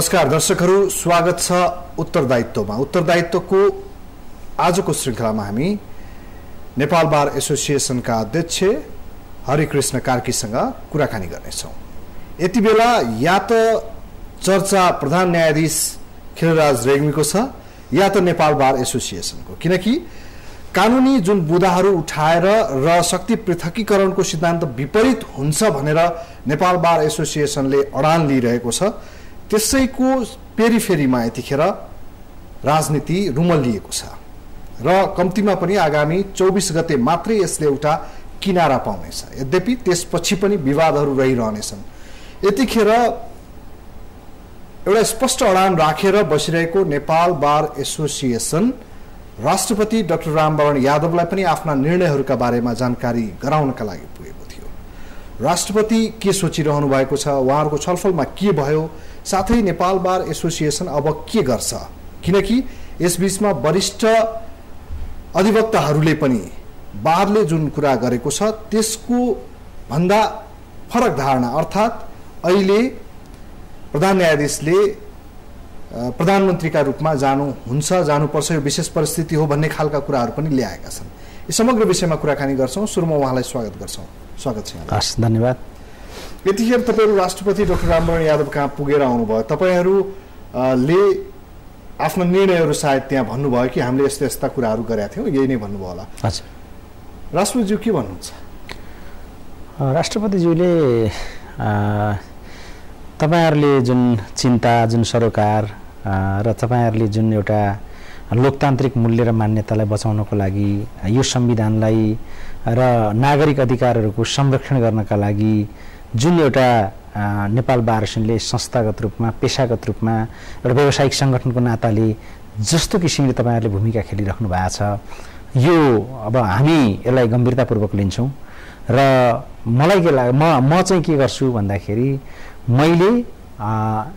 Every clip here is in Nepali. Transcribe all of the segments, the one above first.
नमस्कार दर्शकहरू, स्वागत छ उत्तरदायित्वमा। उत्तरदायित्वको आजको श्रृङ्खलामा हामी नेपाल बार एसोसिएसनका अध्यक्ष हरिकृष्ण कार्कीसँग कुराकानी गर्नेछौँ। यति बेला या त चर्चा प्रधान न्यायाधीश खिलराज रेग्मीको छ या त नेपाल बार एसोसिएसनको, किनकि कानुनी जुन बुदाहरू उठाएर र शक्ति पृथकीकरणको सिद्धान्त विपरीत हुन्छ भनेर नेपाल बार एसोसिएसनले अडान लिइरहेको छ। त्यसैको पेरिफेरीमा यतिखेर राजनीति रुमल्लिएको छ र कम्तीमा पनि आगामी 24 गते मात्रै यसले एउटा किनारा पाउनेछ। यद्यपि त्यसपछि पनि विवादहरू रहिरहनेछन्। यतिखेर एउटा स्पष्ट अडान राखेर बसिरहेको नेपाल बार एसोसिएसन राष्ट्रपति डाक्टर रामवरण यादवलाई पनि आफ्ना निर्णयहरूका बारेमा जानकारी गराउनका लागि पुगेको थियो। राष्ट्रपति के सोचिरहनु भएको छ, उहाँहरूको छलफलमा के भयो, साथै नेपाल बार एसोसिएसन अब के गर्छ, किनकि यसबीचमा वरिष्ठ अधिवक्ताहरूले पनि बारले जुन कुरा गरेको छ त्यसको भन्दा फरक धारणा, अर्थात् अहिले प्रधान न्यायाधीशले प्रधानमन्त्रीका रूपमा जानुहुन्छ, जानुपर्छ, यो विशेष परिस्थिति हो भन्ने खालका कुराहरू पनि ल्याएका छन्। यी समग्र विषयमा कुराकानी गर्छौँ। सुरुमा उहाँलाई स्वागत गर्छौँ। स्वागत छ। हस्, धन्यवाद। यतिखेर तपाईँहरू राष्ट्रपति डाक्टर रामवरण यादव कहाँ पुगेर आउनुभयो। तपाईँहरूले आफ्नो निर्णयहरू सायद त्यहाँ भन्नुभयो कि हामीले यस्ता यस्ता कुराहरू गरेका थियौँ, यही नै भन्नुभयो होला। हजुर, राष्ट्रपतिज्यू के भन्नुहुन्छ? राष्ट्रपतिज्यूले तपाईहरूले जुन चिन्ता, जुन सरोकार र तपाईहरूले जुन एउटा लोकतान्त्रिक मूल्य र मान्यतालाई बचाउनको लागि, यो संविधानलाई र नागरिक अधिकारहरूको संरक्षण गर्नका लागि जुन एउटा नेपाल बार एसोसिएसनले संस्थागत रूपमा, पेशागत रूपमा एउटा व्यावसायिक सङ्गठनको नाताले जस्तो किसिमले तपाईँहरूले भूमिका खेलिराख्नु भएको छ, यो अब हामी यसलाई गम्भीरतापूर्वक लिन्छौँ। र मलाई के लाग्यो, म चाहिँ के गर्छु भन्दाखेरि मैले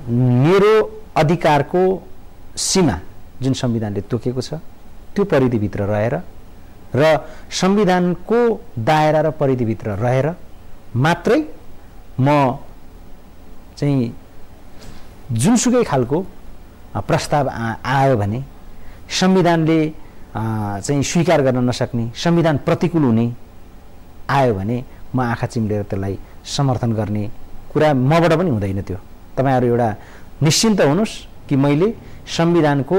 मेरो अधिकारको सीमा जुन संविधानले तोकेको छ त्यो परिधिभित्र रहेर र संविधानको दायरा र परिधिभित्र रहेर मात्रै म चाहिँ जुनसुकै खालको प्रस्ताव आयो भने, संविधानले चाहिँ स्वीकार गर्न नसक्ने, संविधान प्रतिकूल हुने आयो भने म आँखा चिम्लेर त्यसलाई समर्थन गर्ने कुरा मबाट पनि हुँदैन। त्यो तपाईँहरू एउटा निश्चिन्त हुनुहोस् कि मैले संविधानको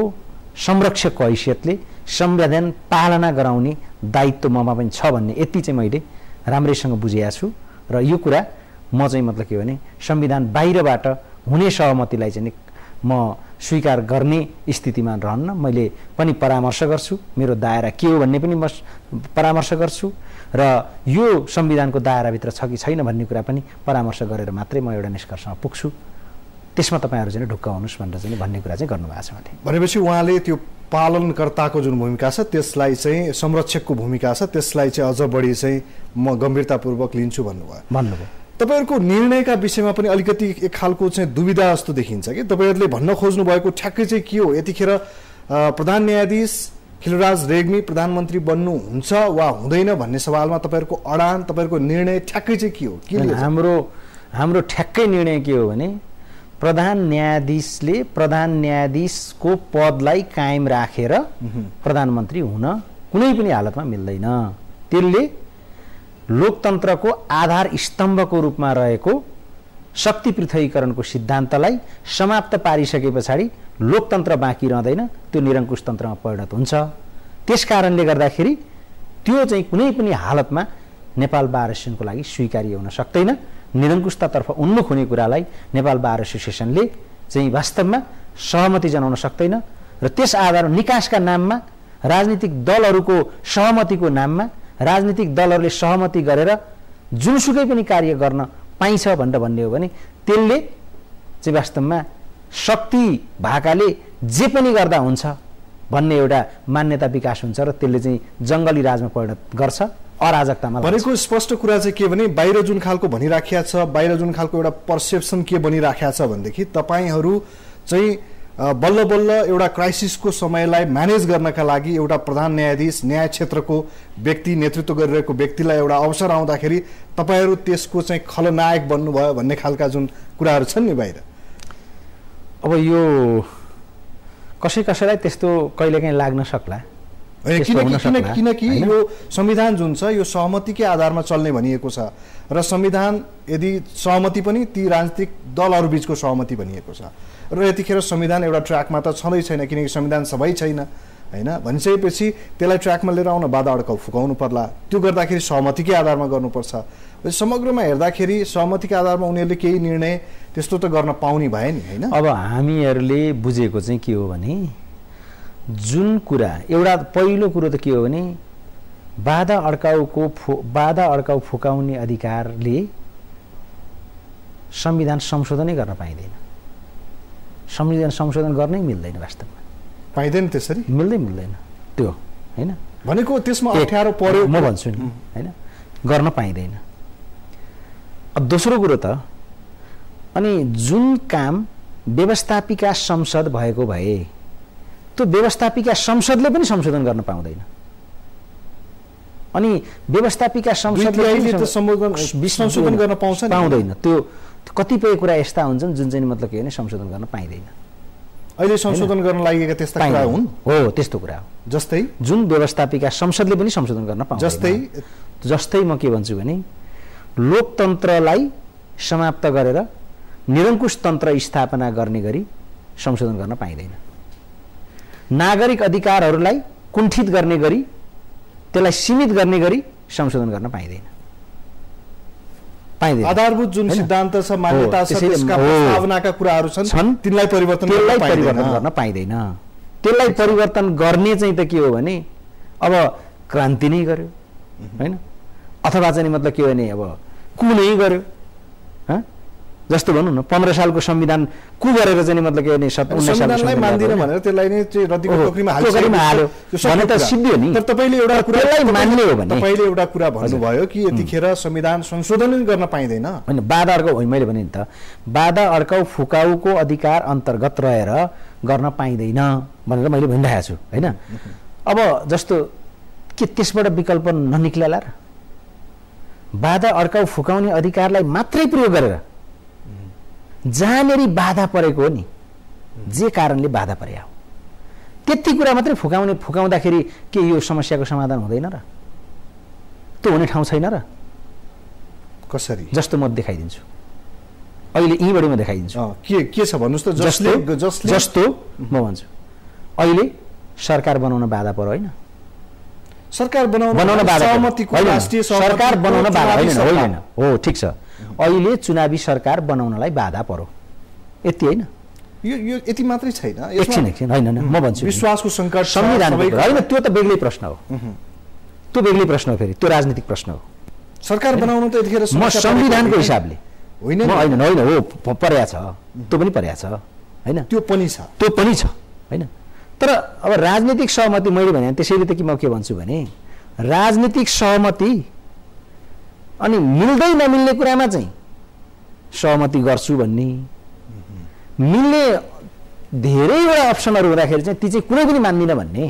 संरक्षकको हैसियतले संविधान पालना गराउने दायित्व ममा पनि छ भन्ने यति चाहिँ मैले राम्रैसँग बुझेको छु। र यो कुरा म चाहिँ मतलब के भने संविधान बाहिरबाट हुने सहमतिलाई चाहिँ म स्वीकार गर्ने स्थितिमा रहन्न। मैले पनि परामर्श गर्छु, मेरो दायरा के हो भन्ने पनि म परामर्श गर्छु र यो संविधानको दायराभित्र छ कि छैन भन्ने कुरा पनि परामर्श गरेर मात्रै म एउटा निष्कर्षमा पुग्छु। त्यसमा तपाईँहरू चाहिँ ढुक्क हुनुहोस् भनेर चाहिँ भन्ने कुरा चाहिँ गर्नुभएको छ। भनेपछि उहाँले त्यो पालनकर्ताको जुन भूमिका छ त्यसलाई चाहिँ, संरक्षकको भूमिका छ त्यसलाई चाहिँ अझ बढी चाहिँ म गम्भीरतापूर्वक लिन्छु भन्नुभयो। तपाईँहरूको निर्णयका विषयमा पनि अलिकति एक खालको चाहिँ दुविधा जस्तो देखिन्छ कि तपाईँहरूले भन्न खोज्नु भएको ठ्याक्कै चाहिँ के हो? यतिखेर प्रधान न्यायाधीश खिलराज रेग्मी प्रधानमन्त्री बन्नुहुन्छ वा हुँदैन भन्ने सवालमा तपाईँहरूको अडान, तपाईँहरूको निर्णय ठ्याक्कै चाहिँ के हो? हाम्रो ठ्याक्कै निर्णय के हो भने प्रधान न्यायाधीशले प्रधान न्यायाधीशको पदलाई कायम राखेर प्रधानमन्त्री हुन कुनै पनि हालतमा मिल्दैन। त्यसले लोकतन्त्रको आधार स्तम्भको रूपमा रहेको शक्ति पृथकीकरणको सिद्धान्तलाई समाप्त पारिसके पछाडि लोकतन्त्र बाँकी रहँदैन, त्यो निरङ्कुश तन्त्रमा परिणत हुन्छ। त्यसकारणले गर्दाखेरि त्यो चाहिँ कुनै पनि हालतमा नेपाल बार एसोसिएसनको लागि स्वीकार्य हुन सक्दैन। निरङ्कुशतातर्फ उन्मुख हुने कुरालाई नेपाल बार एसोसिएसनले चाहिँ वास्तवमा सहमति जनाउन सक्दैन र त्यस आधारमा निकासका नाममा, राजनीतिक दलहरूको सहमतिको नाममा राजनीतिक दलहरूले सहमति गरेर जुनसुकै पनि कार्य गर्न पाइन्छ भनेर भन्ने हो भने त्यसले चाहिँ वास्तवमा शक्ति भाकाले जे पनि गर्दा हुन्छ भन्ने एउटा मान्यता विकास हुन्छ र त्यसले चाहिँ जङ्गली राजमा परिणत गर्छ, अराजकतामा। भनेको स्पष्ट कुरा चाहिँ के भने बाहिर जुन खालको भनिराखेको छ, बाहिर जुन खालको एउटा पर्सेप्सन के बनिराखेको छ भनेदेखि तपाईँहरू चाहिँ बल्ल बल्ल एउटा क्राइसिसको समयलाई म्यानेज गर्नका लागि एउटा प्रधान न्यायाधीश, न्याय क्षेत्रको व्यक्ति, नेतृत्व गरिरहेको व्यक्तिलाई एउटा अवसर आउँदाखेरि तपाईँहरू त्यसको चाहिँ खलनायक बन्नुभयो भन्ने खालका जुन कुराहरू छन् नि बाहिर, अब यो कसैलाई त्यस्तो कहिलेकाहीँ लाग्न सक्ला, किनकि यो संविधान जुन छ यो सहमतिकै आधारमा चल्ने भनिएको छ र संविधान यदि सहमति पनि ती राजनीतिक दलहरू बीचको सहमति भनिएको छ र यतिखेर संविधान एउटा ट्र्याकमा त छँदै छैन, किनकि संविधान सबै छैन हैन। भनिसकेपछि त्यसलाई ट्र्याकमा लिएर आउन बाधा अड्काउ फुकाउनु पर्ला, त्यो गर्दाखेरि सहमतिकै आधारमा गर्नुपर्छ। समग्रमा हेर्दाखेरि सहमतिकै आधारमा उनीहरूले केही निर्णय त्यस्तो त गर्न पाउने भए नि हैन। अब हामीहरूले बुझेको चाहिँ के हो भने जुन कुरा एउटा पहिलो कुरो त के हो भने बाधा अड्काउ फुकाउने अधिकारले संविधान संशोधनै गर्न पाइँदैन। संविधान संशोधन गर्नै मिल्दैन, वास्तवमा पाइँदैन, त्यसरी मिल्दैन त्यो हैन। भनेको त्यसमा अप्ठ्यारो पर्यो म भन्छु नि हैन, गर्न पाइँदैन। अब दोस्रो कुरो त अनि जुन काम व्यवस्थापिका संसद भएको भए त्यो व्यवस्थापिका संसदले पनि संशोधन गर्न पाउँदैन। अनि व्यवस्थापिका संसदले संशोधन गर्न पाउँदैन। त्यो कतिपय कुरा यस्ता हुन्छन् जुन चाहिँ मतलब के भने संशोधन गर्न पाइँदैन। अहिले संशोधन गर्न लागेका त्यस्ता कुरा हुन्? हो, त्यस्तो कुरा हो। जस्तै जुन व्यवस्थापिका संसदले पनि संशोधन गर्न पाउँदैन। जस्तै म के भन्छु भने लोकतन्त्रलाई समाप्त गरेर निरङ्कुश तन्त्र स्थापना गर्ने गरी संशोधन गर्न पाइँदैन। नागरिक अधिकारहरूलाई कुण्ठित गर्ने गरी त्यसलाई सीमित गर्ने गरी संशोधन गर्न पाइँदैन। आधारभूत जुन सिद्धान्त छ, मान्यता छ, त्यसका प्रस्तावनाका कुराहरू छन्, तिनलाई परिवर्तन गर्न पाइँदैन। त्यसलाई परिवर्तन गर्ने चाहिँ त के हो भने अब क्रान्ति नै गर्यो हैन, अथवा चाहिँ मतलब के हो भने अब कुनै गर्यो। जस्तो भनौँ न 15 सालको संविधान कु गरेर चाहिँ मतलब के भने 19 संविधानलाई मान्दिन भनेर त्यसलाई नै चाहिँ रद्दीको टोकरीमा हाल्यो भने त सिद्धि हो नि। तर तपाईले एउटा कुरा मान्ने हो भने तपाईले एउटा कुरा भन्नुभयो कि यतिखेर संविधान संशोधन गर्न पाइँदैन हैन। बाधा अड्काउ होइन, मैले भने नि त बाधा अड्काउ फुकाउको अधिकार अन्तर्गत रहेर गर्न पाइँदैन भनेर मैले भनिरहेको छु हैन। अब जस्तो के त्यसबाट विकल्प ननिक्लेला र? बाधा अड्काउ फुकाउने अधिकारलाई मात्रै प्रयोग गरेर जहाँनेरि बाधा परेको हो नि, जे कारणले बाधा परे हो त्यति कुरा मात्रै फुकाउँदाखेरि के यो समस्याको समाधान हुँदैन र? त्यो हुने ठाउँ छैन र? कसरी? जस्तो म देखाइदिन्छु अहिले, यहीँबाट म देखाइदिन्छु। के छ भन्नुस् त? जस्तो म भन्छु अहिले सरकार बनाउन बाधा पर्यो होइन? सरकार बनाउन बाधा राष्ट्रिय सरकार बनाउन बाधा होइन, हो ठिक छ। अहिले चुनावी सरकार बनाउनलाई बाधा पर्यो, यति होइन? यो यति मात्रै छैन, एकछिन होइन म भन्छु विश्वासको सङ्कट संविधान होइन, त्यो त बेग्लै प्रश्न हो। त्यो बेग्लै प्रश्न हो, फेरि त्यो राजनीतिक प्रश्न हो। सरकार बनाउन त यतिखेर म संविधानको हिसाबले होइन हो पर्या छ, त्यो पनि पर्या छ हैन, त्यो पनि छ हैन। तर अब राजनीतिक सहमति मैले भने त्यसैले त कि म के भन्छु भने राजनीतिक सहमति अनि मिल्दै नमिल्ने कुरामा चाहिँ सहमति गर्छु भन्ने, मिल्ने धेरैवटा अप्सनहरू हुँदाखेरि चाहिँ ती चाहिँ कुनै पनि मान्दिनँ भन्ने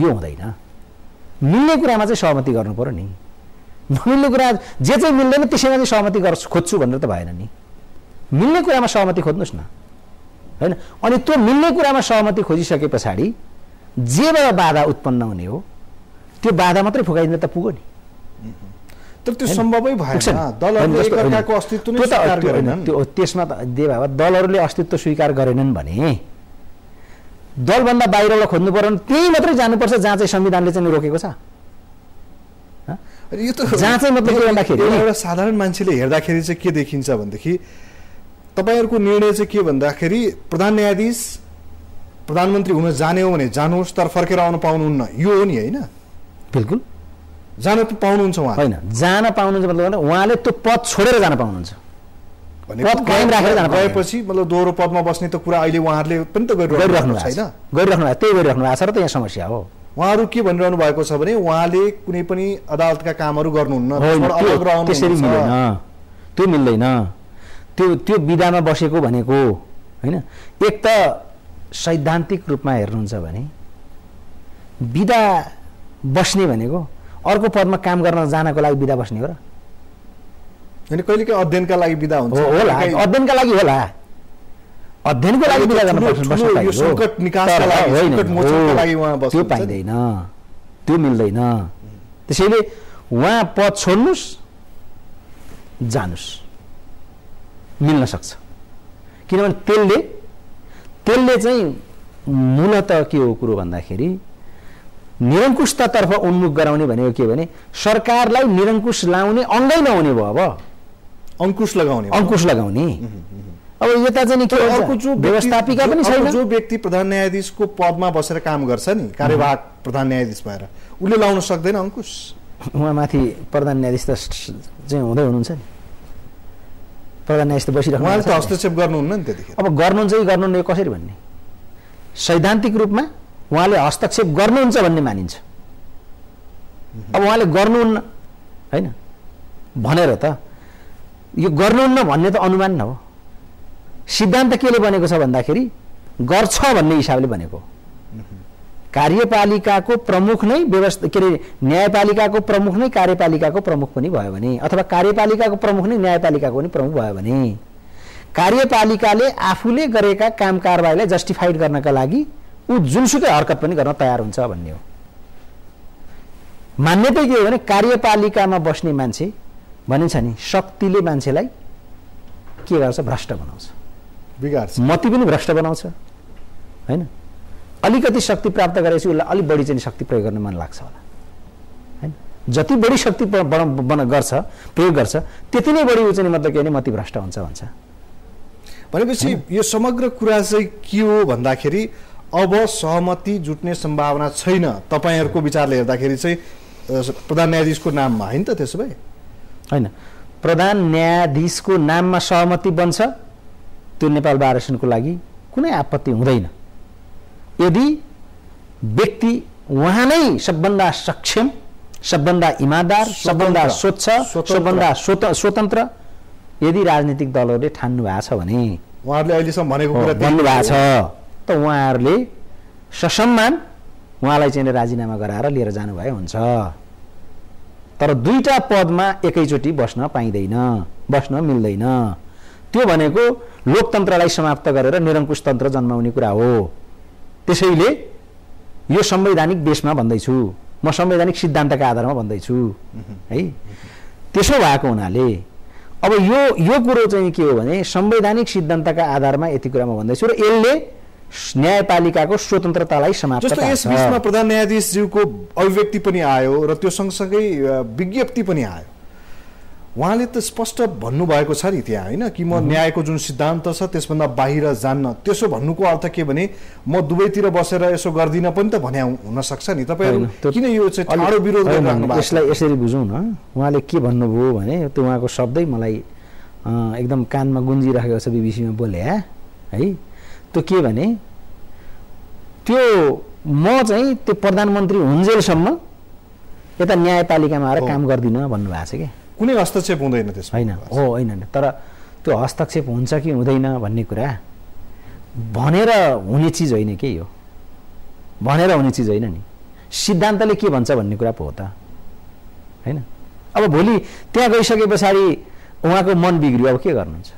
यो हुँदैन। मिल्ने कुरामा चाहिँ सहमति गर्नु पर्यो नि, नमिल्ने कुरा जे चाहिँ मिल्दैन त्यसैमा चाहिँ सहमति खोज्छु भनेर त भएन नि। मिल्ने कुरामा सहमति खोज्नुहोस् न हैन। अनि त्यो मिल्ने कुरामा सहमति खोजिसके पछाडि जेबाट बाधा उत्पन्न हुने हो त्यो बाधा मात्रै फुकाइदिन त पुग्यो नि। तर त्यो सम्भवै भएन, दलहरूले एकअर्काको अस्तित्व नै स्वीकार गरेनन्। त्यो त्यसमा त देवा दलहरूले अस्तित्व स्वीकार गरेनन् भने दलभन्दा बाहिरबाट खोज्नु पर्यो भने त्यही मात्रै जानुपर्छ जहाँ चाहिँ संविधानले चाहिँ रोकेको छ। यो त जहाँ चाहिँ मतलब के भन्दाखेरि एउटा साधारण मान्छेले हेर्दाखेरि चाहिँ के देखिन्छ भनेदेखि तपाईहरुको निर्णय चाहिँ के भन्दाखेरि प्रधान न्यायाधीश प्रधानमन्त्री हुन जाने हो भने जानुहोस्, तर फर्केर आउन पाउनुहुन्न, यो हो नि हैन? बिल्कुल जान पाउनुहुन्छ उहाँ हैन, जान पाउनुहुन्छ मतलब उहाँले त्यो पद छोडेर जान पाउनुहुन्छ। पद कायम राखेर जान गएपछि मतलब दोहोरो पदमा बस्ने त कुरा अहिले उहाँहरूले पनि त गरिराख्नु छैन, गरिराख्नु भएको त्यही गरिराख्नु भएको छ र त यहाँ समस्या हो। उहाँहरू के भनिरहनु भएको छ भने उहाँले कुनै पनि अदालतका कामहरू गर्नुहुन्न, त्यसरी मिल्दैन, त्यो मिल्दैन। त्यो विधामा बसेको भनेको हैन, एक त सैद्धान्तिक रूपमा हेर्नुहुन्छ भने विधा बस्ने भनेको अर्को पदमा काम गर्न जानको लागि विधा बस्ने हो र? हैन, कहिलेकाहीँ अध्ययनका लागि विधा हुन्छ होला, अध्ययनका लागि होला, अध्ययनको लागि विदा गर्न यो संकट निकासका लागि संकट मोचनका लागि उहाँ बस्नुहुन्छ त्यो पाइँदैन, त्यो मिल्दैन। त्यसैले उहाँ पद छोड्नुस् जानुस्, मिल्न सक्छ। किनभने त्यसले चाहिँ मूलत के हो कुरो भन्दाखेरि निरङ्कुशतातर्फ उन्मुख गराउने भनेको के भने सरकारलाई निरङ्कुश लाउने अङ्गै नहुने भयो। अब अंकुश लगाउने अब यता चाहिँ के अर्को जो व्यवस्थापिका पनि छैन। जो व्यक्ति प्रधान न्यायाधीशको पदमा बसेर काम गर्छ नि, कार्यवाहक प्रधान न्यायाधीश भएर, उसले लाउन सक्दैन अंकुश। उहाँ माथि प्रधान न्यायाधीश त चाहिँ हुँदै हुनुहुन्छ नि, प्रधान न्यायाधीश त बसिराख्नु, उहाँले त हस्तक्षेप गर्नुहुन्न नि त्यतिखेर। अब गर्नुहुन्छ कि गर्नुहुन्न कसरी भन्ने, सैद्धान्तिक रूपमा उहाँले हस्तक्षेप गर्नुहुन्छ भन्ने मानिन्छ। अब उहाँले गर्नुहुन्न हैन भनेर त यो गर्नुहुन्न भन्ने त अनुमान न हो। सिद्धान्त केले बनेको छ भन्दाखेरि गर्छ भन्ने हिसाबले बनेको। कार्यपालिकाको प्रमुख नै व्यवस्था के अरे न्यायपालिकाको प्रमुख नै कार्यपालिकाको प्रमुख पनि भयो भने, अथवा कार्यपालिकाको प्रमुख नै न्यायपालिकाको पनि प्रमुख भयो भने कार्यपालिकाले आफूले गरेका काम कारबाहीलाई जस्टिफाइड गर्नका लागि ऊ जुनसुकै हरकत पनि गर्न तयार हुन्छ भन्ने हो। मान्यता के हो भने कार्यपालिकामा बस्ने मान्छे भनिन्छ नि शक्तिले मान्छेलाई के गर्छ, भ्रष्ट बनाउँछ, बिगार्छ, मति पनि भ्रष्ट बनाउँछ हैन। अलिकति शक्ति प्राप्त गरेपछि उसलाई अलिक बढी चाहिँ शक्ति प्रयोग गर्न मन लाग्छ होला हैन। जति बढी शक्ति गर्छ प्रयोग गर्छ त्यति नै बढी ऊ चाहिँ मतलब के भने मति भ्रष्ट हुन्छ भन्छ। भनेपछि यो समग्र कुरा चाहिँ के हो भन्दाखेरि अब सहमति जुट्ने सम्भावना छैन तपाईहरुको विचारले हेर्दाखेरि चाहिँ प्रधान न्यायाधीशको नाममा, हैन त? त्यसो भए हैन, प्रधान न्यायाधीशको नाममा सहमति बन्छ त्यो नेपाल बार एसोसिएसनको लागि कुनै आपत्ति हुँदैन यदि व्यक्ति उहाँ नै सबभन्दा सक्षम, सबभन्दा इमानदार, सबभन्दा स्वच्छ, सबभन्दा स्वतन्त्र यदि राजनीतिक दलहरूले ठान्नु भएको छ भने, उहाँहरूले अहिलेसम्म भनेको कुरा भन्नु भएको छ त उहाँहरूले ससम्मान उहाँलाई चाहिँ राजीनामा गराएर लिएर जानुभए हुन्छ। तर दुईटा पदमा एकैचोटि बस्न पाइँदैन, बस्न मिल्दैन। त्यो भनेको लोकतन्त्रलाई समाप्त गरेर निरङ्कुश तन्त्र जन्माउने कुरा हो। त्यसैले यो संवैधानिक देशमा भन्दैछु म, संवैधानिक सिद्धान्तका आधारमा भन्दैछु है। त्यसो भएको हुनाले अब यो कुरो चाहिँ के हो भने संवैधानिक सिद्धान्तका आधारमा यति कुरा म भन्दैछु र यसले न्यायपालिकाको स्वतन्त्रतालाई समाप्त जस्तो यस बीचमा प्रधान न्यायाधीशज्यूको अभिव्यक्ति पनि आयो र त्यो सँगसँगै विज्ञप्ति पनि आयो। उहाँले त स्पष्ट भन्नुभएको छ नि त्यहाँ, हैन, कि म न्यायको जुन सिद्धान्त छ त्यसभन्दा बाहिर जान्न। त्यसो भन्नुको अर्थ के भने म दुवैतिर बसेर यसो गर्दिन पनि त भन्या हुन सक्छ नि। तपाईहरु किन यो चाहिँ ठाडो विरोध गरिराख्नु भएको? यसलाई यसरी बुझौँ न, उहाँले के भन्नुभयो भने त्यो उहाँको शब्दै मलाई एकदम कानमा गुन्जिरहेको छ, बीबीसीमा बोले है। त्यो के भने त्यो म चाहिँ त्यो प्रधानमन्त्री हुन्जेलसम्म यता न्यायपालिकामा आएर काम गर्दिन भन्नुभएको छ। क्या कुनै हस्तक्षेप हुँदैन त्यसमा? हैन, हो हैन, तर त्यो हस्तक्षेप हुन्छ कि हुँदैन भन्ने कुरा भनेर हुने चिज होइन के यो, भनेर हुने चिज होइन नि। सिद्धान्तले के भन्छ भन्ने कुरा पो हो त, हैन। अब भोलि त्यहाँ गइसके पछाडि उहाँको मन बिग्रियो, अब के गर्नुहुन्छ?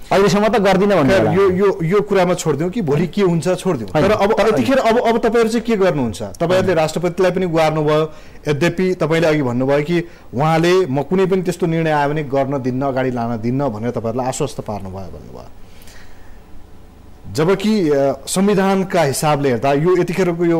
अहिलेसम्म त गर्दिन भन्ने यो कुरामा छोड्दिउँ कि भोलि के हुन्छ छोड्दिउँ। तर अब यतिखेर अब तपाईहरु चाहिँ के गर्नुहुन्छ? तपाईहरुले राष्ट्रपतिलाई पनि गुहार्नुभयो, यद्यपि तपाईले अघि भन्नुभयो कि उहाँले म कुनै पनि त्यस्तो निर्णय आयो भने गर्न दिन्न, अगाडि लान दिन्न भनेर तपाईहरुलाई आश्वस्त पार्नुभयो भन्नुभयो। जबकि संविधानका हिसाबले हेर्दा यो यतिखेरको यो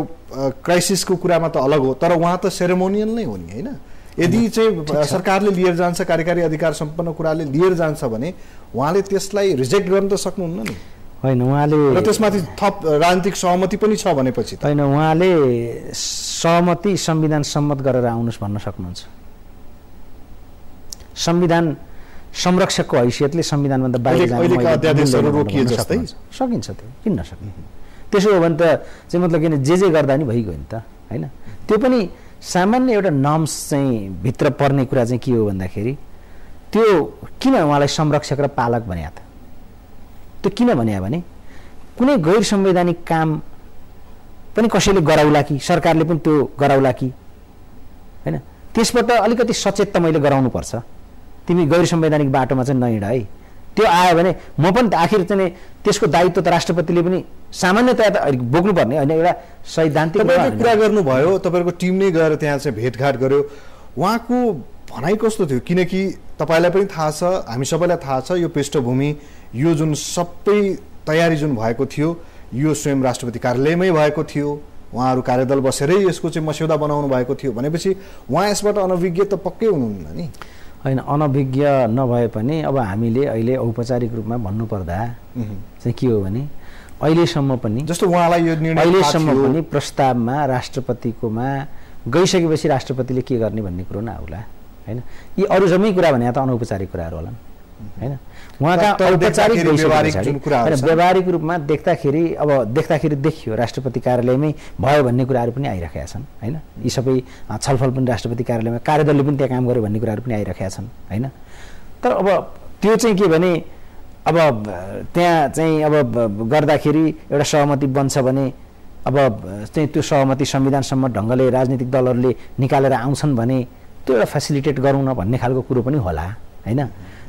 क्राइसिसको कुरामा त अलग हो, तर उहाँ त सेरेमोनियल नै हो नि, हैन? यदि चाहिँ सरकारले लिएर जान्छ, कार्यकारी अधिकार सम्पन्न कुराले लिएर जान्छ भने उहाँले त्यसलाई रिजेक्ट गर्न त सक्नुहुन्न नि, हैन? उहाँले र त्यसमाथि थप राजनीतिक सहमति पनि छ भनेपछि त हैन, उहाँले सहमति संविधान सम्मत गरेर आउनुस् भन्न सक्नुहुन्छ। संविधान संरक्षकको हैसियतले संविधानभन्दा बाहिर अध्यादेशहरू रोकिए जस्तै सकिन्छ, त्यो किन नसक्ने? त्यसो हो भने त चाहिँ मतलब किन जे गर्दा नि भइगयो नि त, हैन? त्यो पनि सामान्य एउटा नर्म्स चाहिँ भित्र पर्ने कुरा चाहिँ के हो भन्दाखेरि त्यो किन उहाँलाई संरक्षक र पालक भन्या त? त्यो किन भन्या भने कुनै गैर संवैधानिक काम पनि कसैले गराउला कि सरकारले पनि त्यो गराउला कि, हैन? त्यसबाट अलिकति सचेत त मैले गराउनु पर्छ। तिमी गैर संवैधानिक बाटोमा चाहिँ नहिँड है, त्यो आयो भने म पनि आखिर चाहिँ त्यसको दायित्व त राष्ट्रपतिले पनि सामान्यतया त बोक्नुपर्ने होइन। एउटा सैद्धान्तिक कुरा गर्नुभयो, तपाईँहरूको टिम नै गएर त्यहाँ चाहिँ भेटघाट गर्यो, उहाँको भनाइ कस्तो थियो? किनकि तपाईँलाई पनि थाहा छ, हामी सबैलाई थाहा छ, यो पृष्ठभूमि, यो जुन सबै तयारी जुन भएको थियो यो स्वयं राष्ट्रपति कार्यालयमै भएको थियो, उहाँहरू कार्यदल बसेरै यसको चाहिँ मस्यौदा बनाउनु भएको थियो भनेपछि उहाँ यसबाट अनभिज्ञ त पक्कै हुनुहुन्न नि? होइन, अनभिज्ञ नभए पनि अब हामीले अहिले औपचारिक रूपमा भन्नुपर्दा चाहिँ के हो भने अहिलेसम्म पनि जस्तो उहाँलाई यो निर्णय अहिलेसम्म पनि प्रस्तावमा राष्ट्रपतिकोमा गइसकेपछि राष्ट्रपतिले के गर्ने भन्ने कुरो नआउला होइन। यी अरू जम्मै कुरा भने त अनौपचारिक कुराहरू होला होइन। उहाँका औपचारिक व्यावहारिक रूपमा देख्दाखेरि अब देखियो राष्ट्रपति कार्यालयमै भयो भन्ने कुराहरू पनि आइरहेका छन् होइन। यी सबै छलफल पनि राष्ट्रपति कार्यालयमा कार्यदलले पनि त्यहाँ काम गर्यो भन्ने कुराहरू पनि आइरहेका छन् होइन। तर अब त्यो चाहिँ के भने अब त्यहाँ चाहिँ अब गर्दाखेरि एउटा सहमति बन्छ भने अब चाहिँ त्यो सहमति संविधानसम्म ढङ्गले राजनीतिक दलहरूले निकालेर आउँछन् भने त्यो एउटा फेसिलिटेट गरौँ न भन्ने खालको कुरो पनि होला होइन।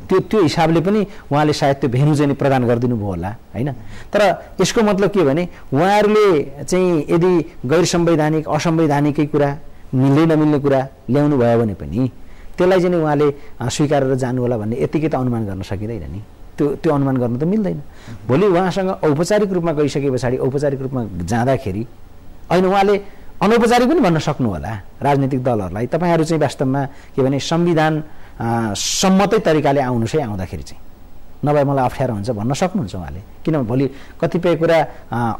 त्यो हिसाबले पनि उहाँले सायद त्यो भेन्यू चाहिँ प्रदान गरिदिनु भयो होला होइन। तर यसको मतलब के भने उहाँहरूले चाहिँ यदि गैर संवैधानिक असंवैधानिकै कुरा मिल्दै नमिल्ने कुरा ल्याउनु भयो भने पनि त्यसलाई चाहिँ उहाँले स्वीकारेर जानु होला भन्ने यतिकै त अनुमान गर्न सकिँदैन नि। त्यो अनुमान गर्नु त मिल्दैन। भोलि उहाँसँग औपचारिक रूपमा गइसके पछाडि औपचारिक रूपमा जाँदाखेरि होइन उहाँले अनौपचारिक पनि भन्न सक्नु होला राजनीतिक दलहरूलाई, तपाईँहरू चाहिँ वास्तवमा के भने संविधान सम्मतै तरिकाले आउनुहोस् है, आउँदाखेरि चाहिँ नभए मलाई अप्ठ्यारो हुन्छ भन्न सक्नुहुन्छ उहाँले। किनभने भोलि कतिपय कुरा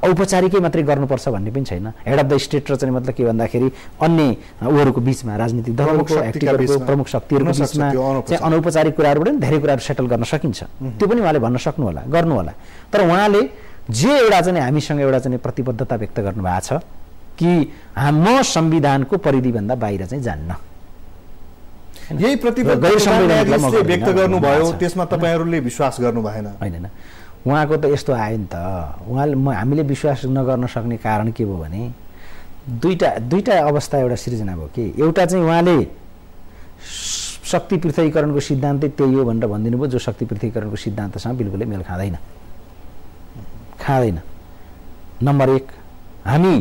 औपचारिकै मात्रै गर्नुपर्छ भन्ने पनि छैन। हेड अफ द स्टेट र चाहिँ मतलब के भन्दाखेरि अन्य उहरूको बिचमा राजनीतिक दलहरूको एक्टिभहरूको प्रमुख शक्तिहरूको बिचमा चाहिँ अनौपचारिक कुराहरूबाट पनि धेरै कुराहरू सेटल गर्न सकिन्छ। त्यो पनि उहाँले भन्न सक्नु होला, गर्नु होला। तर उहाँले जे एउटा चाहिँ हामीसँग एउटा चाहिँ प्रतिबद्धता व्यक्त गर्नुभएको छ कि म संविधानको परिधिभन्दा बाहिर चाहिँ जान्न, यही प्रतिबद्धता व्यक्त गर्नुभयो, त्यसमा तपाईँहरूले विश्वास गर्नु भएन होइन। उहाँको त यस्तो आयो नि त, उहाँले हामीले विश्वास नगर्न सक्ने कारण के भयो भने दुईटा अवस्था एउटा सिर्जना भयो कि एउटा चाहिँ उहाँले शक्ति पृथकीकरणको सिद्धान्तै त्यही हो भनेर भनिदिनु भयो, जो शक्ति पृथकीकरणको सिद्धान्तसँग बिल्कुलै मेल खाँदैन। नम्बर 1 हामी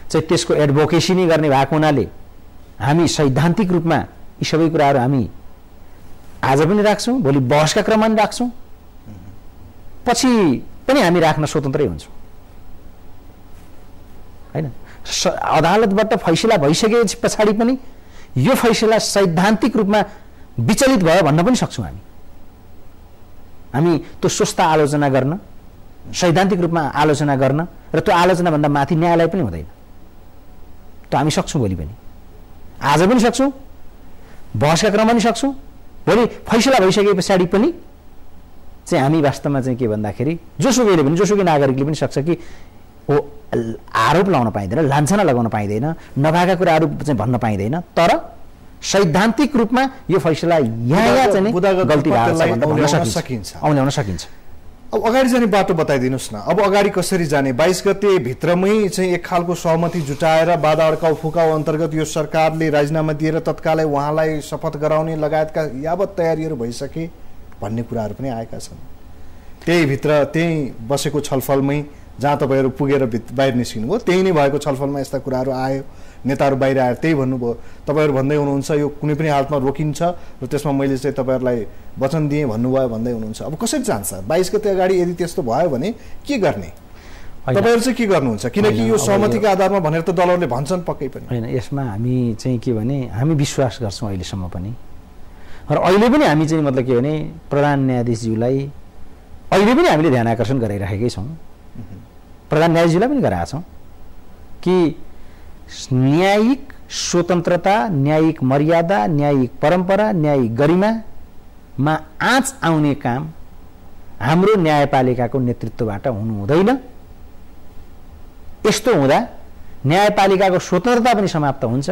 चाहिँ त्यसको एडभोकेसी नै गर्ने भएको हुनाले हामी सैद्धान्तिक रूपमा यी सबै कुराहरू हामी आज पनि राख्छौँ, भोलि बहसका क्रममा पनि राख्छौँ, पछि पनि हामी राख्न स्वतन्त्रै हुन्छौँ होइन। अदालतबाट फैसला भइसके पछाडि पनि यो फैसला सैद्धान्तिक रूपमा विचलित भयो भन्न पनि सक्छौँ हामी त्यो स्वस्थ आलोचना गर्न, सैद्धान्तिक रूपमा आलोचना गर्न र त्यो आलोचनाभन्दा माथि न्यायालय पनि हुँदैन। त्यो हामी सक्छौँ, भोलि पनि आज पनि सक्छौँ, बहसका क्रममा पनि सक्छौँ, भोलि फैसला भइसके पछाडि पनि चाहिँ हामी वास्तवमा चाहिँ के भन्दाखेरि जोसुकै नागरिकले पनि सक्छ कि ओ आरोप लगाउन पाइँदैन, लान्छना लगाउन पाइँदैन, नभएका कुराहरू चाहिँ भन्न पाइँदैन, तर सैद्धान्तिक रूपमा यो फैसला यहाँ चाहिँ गल्ती ल्याउन सकिन्छ। अब अगाडि जाने बाटो बताइदिनुहोस् न। अब अगाडि कसरी जाने? 22 गते भित्रमै चाहिँ एक खालको सहमति जुटाएर बाधा अड्काउ फुकाउ अन्तर्गत यो सरकारले राजीनामा दिएर तत्कालै उहाँलाई शपथ गराउने लगायतका यावत तयारीहरू भइसके भन्ने कुराहरू पनि आएका छन्। त्यही बसेको छलफलमै जहाँ तपाईँहरू पुगेर बाहिर निस्किनु भयो त्यही नै भएको छलफलमा यस्ता कुराहरू आयो, नेताहरू बाहिर आएर त्यही भन्नुभयो। तपाईँहरू भन्दै हुनुहुन्छ यो कुनै पनि हालतमा रोकिन्छ र त्यसमा मैले चाहिँ तपाईँहरूलाई वचन दिएँ भन्नुभयो भन्दै हुनुहुन्छ। अब कसरी जान्छ? 22 गते अगाडि यदि त्यस्तो भयो भने के गर्ने? तपाईँहरू चाहिँ के गर्नुहुन्छ? किनकि यो सहमतिको आधारमा भनेर त दलहरूले भन्छन् पक्कै पनि होइन। यसमा हामी चाहिँ के भने हामी विश्वास गर्छौँ अहिलेसम्म पनि, र अहिले पनि हामी चाहिँ मतलब के भने प्रधान न्यायाधीशज्यूलाई अहिले पनि हामीले ध्यान आकर्षण गराइरहेकै छौँ, प्रधान न्यायाधीशज्यूलाई पनि गराएका छौँ कि न्यायिक स्वतन्त्रता, न्यायिक मर्यादा, न्यायिक परम्परा, न्यायिक गरिमामा आँच आउने काम हाम्रो न्यायपालिकाको नेतृत्वबाट हुनु हुँदैन। यस्तो हुँदा न्यायपालिकाको स्वतन्त्रता पनि समाप्त हुन्छ,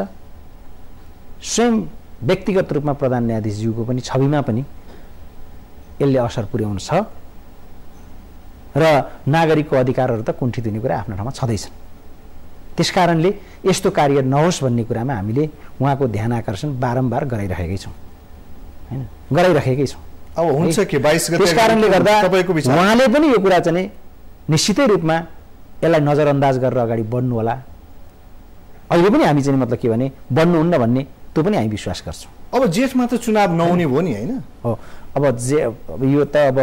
स्वयं व्यक्तिगत रूपमा प्रधान न्यायाधीशज्यूको पनि छविमा पनि यसले असर पुर्याउनु छ र नागरिकको अधिकारहरू त कुण्ठित हुने कुरा आफ्नो ठाउँमा छँदैछन्। त्यसकारणले यस्तो कार्य नहोस् भन्ने कुरामा हामीले उहाँको ध्यान आकर्षण बारम्बार गराइरहेकै छौँ। अब हुन्छ के 22 गते त्यस कारणले गर्दा तपाईको विचार उहाँले पनि यो कुरा चाहिँ निश्चितै रूपमा यसलाई नजरअन्दाज गरेर अगाडि बढ्नु होला। अहिले पनि हामी चाहिँ मतलब के भने बढ्नुहुन्न भन्ने त्यो पनि हामी विश्वास गर्छौँ। अब जेठमा त चुनाव नहुने भयो नि हैन? हो अब यो त अब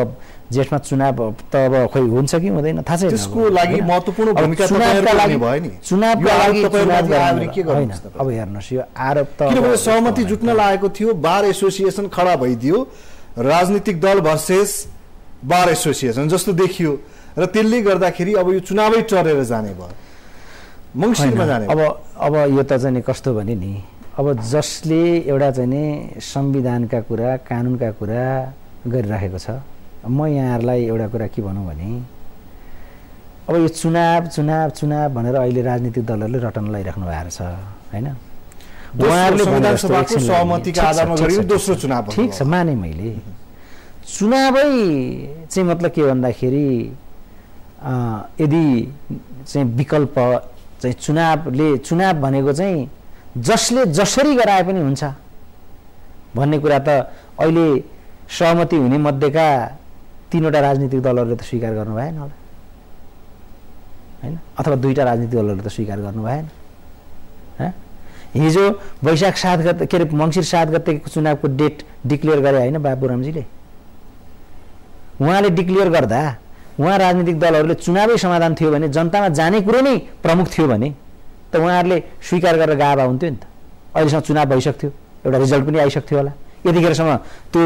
जेठमा चुनाव त अब खोइ हुन्छ कि हुँदैन थाहा छैन। त्यसको लागि महत्त्वपूर्ण भूमिका तपाईँहरुको पनि भयो नि। चुनावका लागि तपाईहरुले के गर्नु? अब हेर्नुस् यो आरोप त किनभने सहमति जुट्न लागेको थियो, बार एसोसिएसन खडा भइदियो, राजनीतिक दल भर्सेस बार एसोसिएसन जस्तो देखियो र त्यसले गर्दाखेरि अब यो चुनावै टरेर जाने भयो, मङ्सिरमा जाने। अब यो त चाहिँ कस्तो भने नि, अब जसले एउटा चाहिँ नि संविधानका कुरा कानुनका कुरा गरिराखेको छ, म यहाँहरूलाई एउटा कुरा के भनौँ भने अब यो चुनाव चुनाव चुनाव भनेर अहिले राजनीतिक दलहरूले रटन लगाइराख्नु भएको छ हैन? उहाँहरूले संविधान सभाको सहमतिका आधारमा गरियो दोस्रो चुनाव। ठिक छ, माने मैले चुनावै चाहिँ मतलब के भन्दाखेरि यदि चाहिँ विकल्प चाहिँ चुनाव भनेको चाहिँ जसले जसरी गराए पनि हुन्छ भन्ने कुरा त अहिले सहमति हुने मध्येका 3वटा राजनीतिक दलहरूले त स्वीकार गर्नु भएन होला हैन? अथवा 2टा राजनीतिक दलहरूले त स्वीकार गर्नु भएन। हिजो वैशाख 7 गते के अरे मङ्सिर 7 गतेको चुनावको डेट डिक्लेयर गरे होइन बाबुरामजीले? उहाँले डिक्लेयर गर्दा उहाँ राजनीतिक दलहरूले चुनावै समाधान थियो भने, जनतामा जाने कुरो नै प्रमुख थियो भने त उहाँहरूले स्वीकार गरेर गाभा हुन्थ्यो नि त। अहिलेसम्म चुनाव भइसक्थ्यो, एउटा रिजल्ट पनि आइसक्थ्यो होला, यतिखेरसम्म त्यो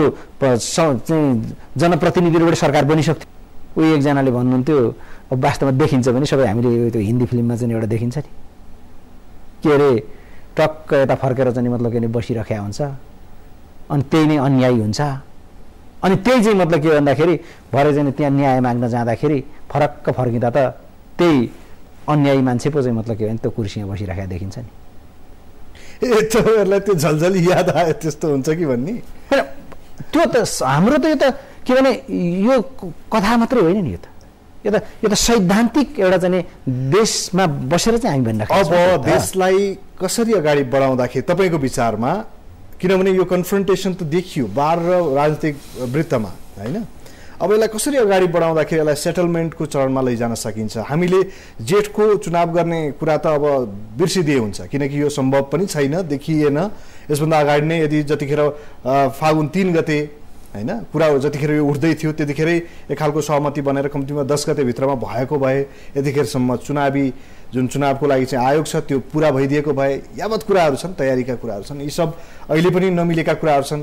जनप्रतिनिधिहरूबाट सरकार बनिसक्थ्यो। उही एकजनाले भन्नुहुन्थ्यो अब वास्तवमा देखिन्छ भने सबै हामीले त्यो हिन्दी फिल्ममा चाहिँ एउटा देखिन्छ नि के अरे टक्क यता फर्केर चाहिँ मतलब के बसिराख्या हुन्छ अनि त्यही नै अन्यायी हुन्छ। अनि त्यही चाहिँ मतलब के भन्दाखेरि भरे चाहिँ त्यहाँ न्याय माग्न जाँदाखेरि फरक्क फर्किँदा त त्यही अन्यायी मान्छे पो चाहिँ मतलब के भने त्यो कुर्सीमा बसिराखेको देखिन्छ नि। तपाईँहरूलाई त्यो झलझली याद आयो त्यस्तो हुन्छ कि भन्ने? होइन, त्यो त हाम्रो त यो त के भने यो कथा मात्रै होइन नि, यो त सैद्धान्तिक एउटा चाहिँ देशमा बसेर चाहिँ हामी भनिराखेका छौँ। अब देशलाई कसरी अगाडि बढाउँदाखेरि तपाईँको विचारमा, किनभने यो कन्फ्रन्टेसन त देखियो बार र राजनीतिक वृत्तमा हैन, अब यसलाई कसरी अगाडि बढाउँदाखेरि यसलाई सेटलमेन्टको चरणमा लैजान सकिन्छ? हामीले जेठको चुनाव गर्ने कुरा त अब बिर्सिदिए हुन्छ किनकि यो सम्भव पनि छैन, देखिएन। यसभन्दा अगाडि नै यदि जतिखेर फागुन 3 गते हैन कुरा जतिखेर यो उठ्दै थियो त्यतिखेरै एक खालको सहमति बनेर कम्तीमा 10 गते भित्रमा भएको भए यतिखेरसम्म चुनावी जुन चुनावको लागि चाहिँ आयोग छ त्यो पुरा भइदिएको भए, यावत कुराहरू छन्, तयारीका कुराहरू छन्, यी सब अहिले पनि नमिलेका कुराहरू छन्।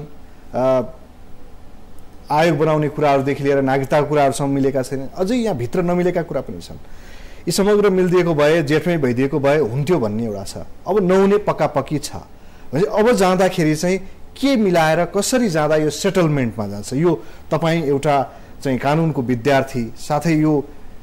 आयोग बनाउने कुराहरूदेखि लिएर नागरिकताको कुराहरूसँग मिलेका छैन, अझै यहाँ भित्र नमिलेका कुरा पनि छन्। यी समग्र मिलिदिएको भए, जेठमै भइदिएको भए हुन्थ्यो भन्ने एउटा छ। अब नहुने पक्कापक्की छ भने अब जाँदाखेरि चाहिँ के मिलाएर कसरी जाँदा यो सेटलमेन्टमा जान्छ? यो तपाईँ एउटा चाहिँ कानुनको विद्यार्थी, साथै यो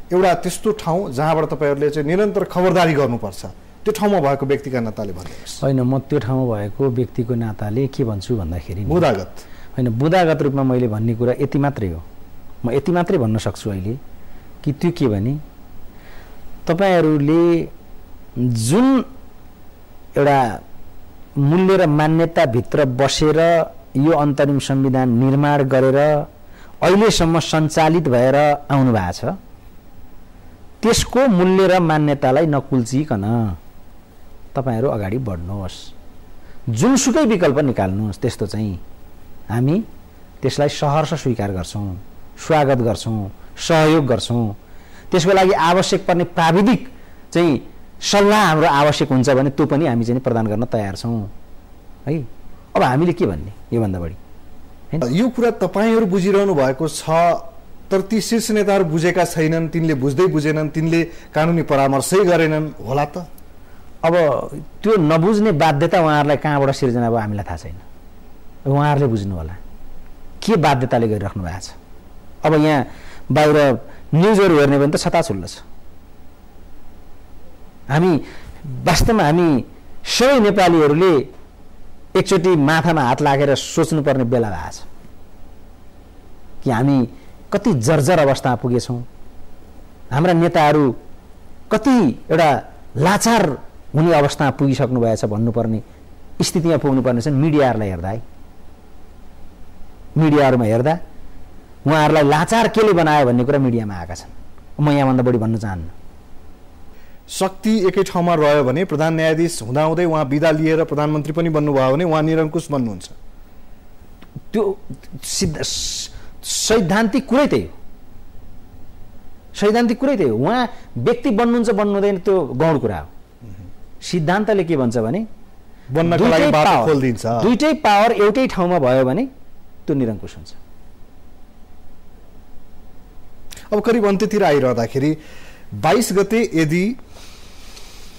एउटा त्यस्तो ठाउँ जहाँबाट तपाईँहरूले चाहिँ निरन्तर खबरदारी गर्नुपर्छ, त्यो ठाउँमा भएको व्यक्तिका नाताले भन्नुहोस्। होइन, म त्यो ठाउँमा भएको व्यक्तिको नाताले के भन्छु भन्दाखेरि बुदागत होइन, बुदागत रूपमा मैले भन्ने कुरा यति मात्रै हो। म यति मात्रै भन्न सक्छु अहिले कि त्यो के भने तपाईँहरूले जुन एउटा मूल्य र मान्यताभित्र बसेर यो अन्तरिम संविधान निर्माण गरेर अहिलेसम्म सञ्चालित भएर आउनु भएको छ, त्यसको मूल्य र मान्यतालाई नकुल्चिकन तपाईँहरू अगाडि बढ्नुहोस्। जुनसुकै विकल्प निकाल्नुहोस्, त्यस्तो चाहिँ हामी त्यसलाई सहर्ष स्वीकार गर्छौँ, स्वागत गर्छौँ, सहयोग गर्छौँ। त्यसको लागि आवश्यक पर्ने प्राविधिक चाहिँ सल्लाह हाम्रो आवश्यक हुन्छ भने त्यो पनि हामी चाहिँ प्रदान गर्न तयार छौँ है। अब हामीले के भन्ने योभन्दा बढी? यो कुरा तपाईँहरू बुझिरहनु भएको छ, तर ती शीर्ष नेताहरू बुझेका छैनन्, तिनले बुझेनन्, तिनले कानुनी परामर्शै गरेनन् होला त। अब त्यो नबुझ्ने बाध्यता उहाँहरूलाई कहाँबाट सिर्जना भयो हामीलाई थाहा छैन, उहाँहरूले बुझ्नु होला के बाध्यताले गरिराख्नु भएको छ। अब यहाँ बाहिर न्युजहरू हेर्ने भने त छताछुल्लो छ। हामी वास्तवमा हामी सबै नेपालीहरूले एकचोटि माथामा हात लागेर सोच्नुपर्ने बेला भएको छ कि हामी कति जर्जर अवस्थामा पुगेछौँ, हाम्रा नेताहरू कति एउटा लाचार हुने अवस्थामा पुगिसक्नु भएछ भन्नुपर्ने स्थितिमा पुग्नुपर्ने छ। मिडियाहरूलाई हेर्दा है, मिडियाहरूमा हेर्दा उहाँहरूलाई लाचार केले बनायो भन्ने कुरा मिडियामा आएका छन्। म यहाँभन्दा बढी भन्न चाहन्न। शक्ति एकै ठाउँमा रह्यो भने प्रधान न्यायाधीश हुँदाहुँदै उहाँ बिदा लिएर प्रधानमन्त्री पनि बन्नुभयो भने उहाँ निरङ्कुश बन्नुहुन्छ। त्यो सैद्धान्तिक कुरै त्यही हो। सैद्धान्तिक कुरै त्यही हो। उहाँ व्यक्ति बन्नुहुन्छ बन्नुहुँदैन त्यो गौण कुरा हो। सिद्धान्तले के भन्छ भने बन्नको लागि बाटो खोलिदिन्छ। दुईटै पावर एउटै ठाउँमा भयो भने त्यो निरङ्कुश हुन्छ। अब करिब अन्त्यतिर आइरहँदाखेरि 22 गते यदि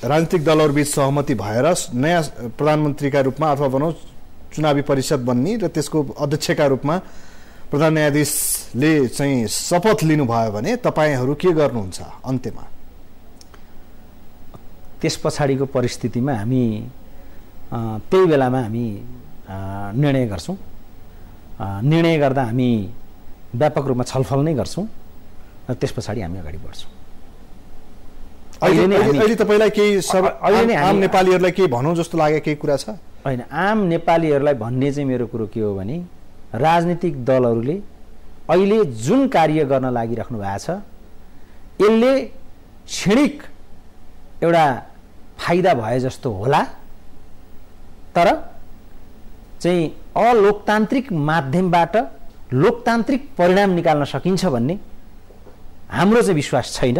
राजनीतिक दलहरूबीच सहमति भएर नयाँ प्रधानमन्त्रीका रूपमा अथवा भनौँ चुनावी परिषद बन्ने र त्यसको अध्यक्षका रूपमा प्रधान न्यायाधीशले चाहिँ शपथ लिनुभयो भने तपाईहरू के गर्नुहुन्छ अन्त्यमा? त्यस पछाडिको परिस्थितिमा हामी त्यही बेलामा हामी निर्णय गर्छौँ। निर्णय गर्दा हामी व्यापक रूपमा छलफल नै गर्छौँ र त्यस पछाडि हामी अगाडि बढ्छौँ। अहिले तपाईँलाई केही आम नेपालीहरूलाई केही भनौँ जस्तो लाग्यो केही कुरा छ? होइन, आम नेपालीहरूलाई भन्ने चाहिँ मेरो कुरो के हो भने राजनीतिक दलहरूले अहिले जुन कार्य गर्न लागिराख्नु भएको छ यसले क्षणिक एउटा फाइदा भए जस्तो होला, तर चाहिँ अलोकतान्त्रिक माध्यमबाट लोकतान्त्रिक परिणाम निकाल्न सकिन्छ भन्ने हाम्रो चाहिँ विश्वास छैन।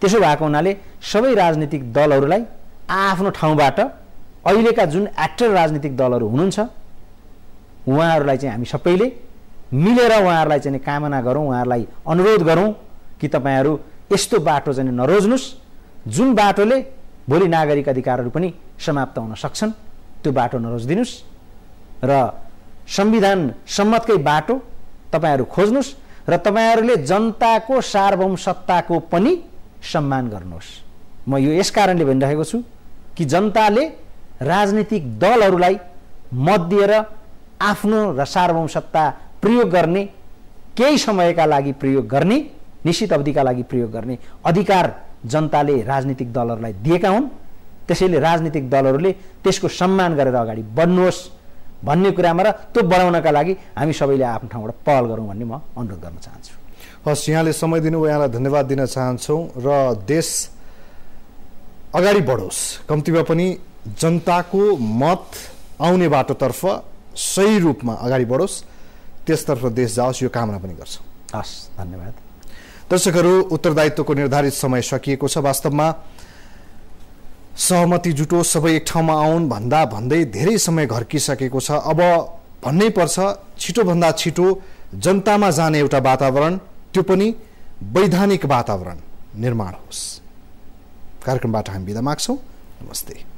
त्यसो भएको हुनाले सबै राजनीतिक दलहरूलाई आफ्नो ठाउँबाट अहिलेका जुन एक्टर राजनीतिक दलहरू हुनुहुन्छ उहाँहरूलाई चाहिँ हामी सबैले मिलेर उहाँहरूलाई चाहिँ कामना गरौँ, उहाँहरूलाई अनुरोध गरौँ कि तपाईँहरू यस्तो बाटो चाहिँ नरोज्नुहोस् जुन बाटोले भोलि नागरिक अधिकारहरू पनि समाप्त हुन सक्छन्। त्यो बाटो नरोज्दिनुहोस् र संविधान सम्मतकै बाटो तपाईँहरू खोज्नुहोस् र तपाईँहरूले जनताको सार्वभौम सत्ताको पनि सम्मान गर्नुहोस्। म यो यस कारणले भनिरहेको छु कि जनताले राजनीतिक दलहरूलाई मत दिएर आफ्नो सार्वभौम सत्ता प्रयोग गर्ने, केही समयका लागि प्रयोग गर्ने, निश्चित अवधिका लागि प्रयोग गर्ने अधिकार जनताले राजनीतिक दलहरूलाई दिएका हुन्। त्यसैले राजनीतिक दलहरूले त्यसको सम्मान गरेर अगाडि बढ्नुहोस् भन्ने कुरामा र त्यो बढाउनका लागि हामी सबैले आफ्नो ठाउँबाट पहल गरौँ भन्ने म अनुरोध गर्न चाहन्छु। हस्, यहाँले समय दिनुभयो, यहाँलाई धन्यवाद दिन चाहन्छौँ र देश अगाडि बढोस्, कम्तीमा पनि जनताको मत आउने बाटोतर्फ सही रूपमा अगाडि बढोस्, त्यसतर्फ देश जाओस्, यो कामना पनि गर्छौँ। हस्, धन्यवाद। दर्शकहरू, उत्तरदायित्वको निर्धारित समय सकिएको छ। वास्तवमा सहमति जुटो, सबै एक ठाउँमा आउन् भन्दा भन्दै धेरै समय घर्किसकेको छ। अब भन्नै पर्छ छिटोभन्दा छिटो जनतामा जाने एउटा वातावरण, त्यो पनि वैधानिक वातावरण निर्माण होस्। कार्यक्रमबाट हामी बिदा माग्छौँ। नमस्ते।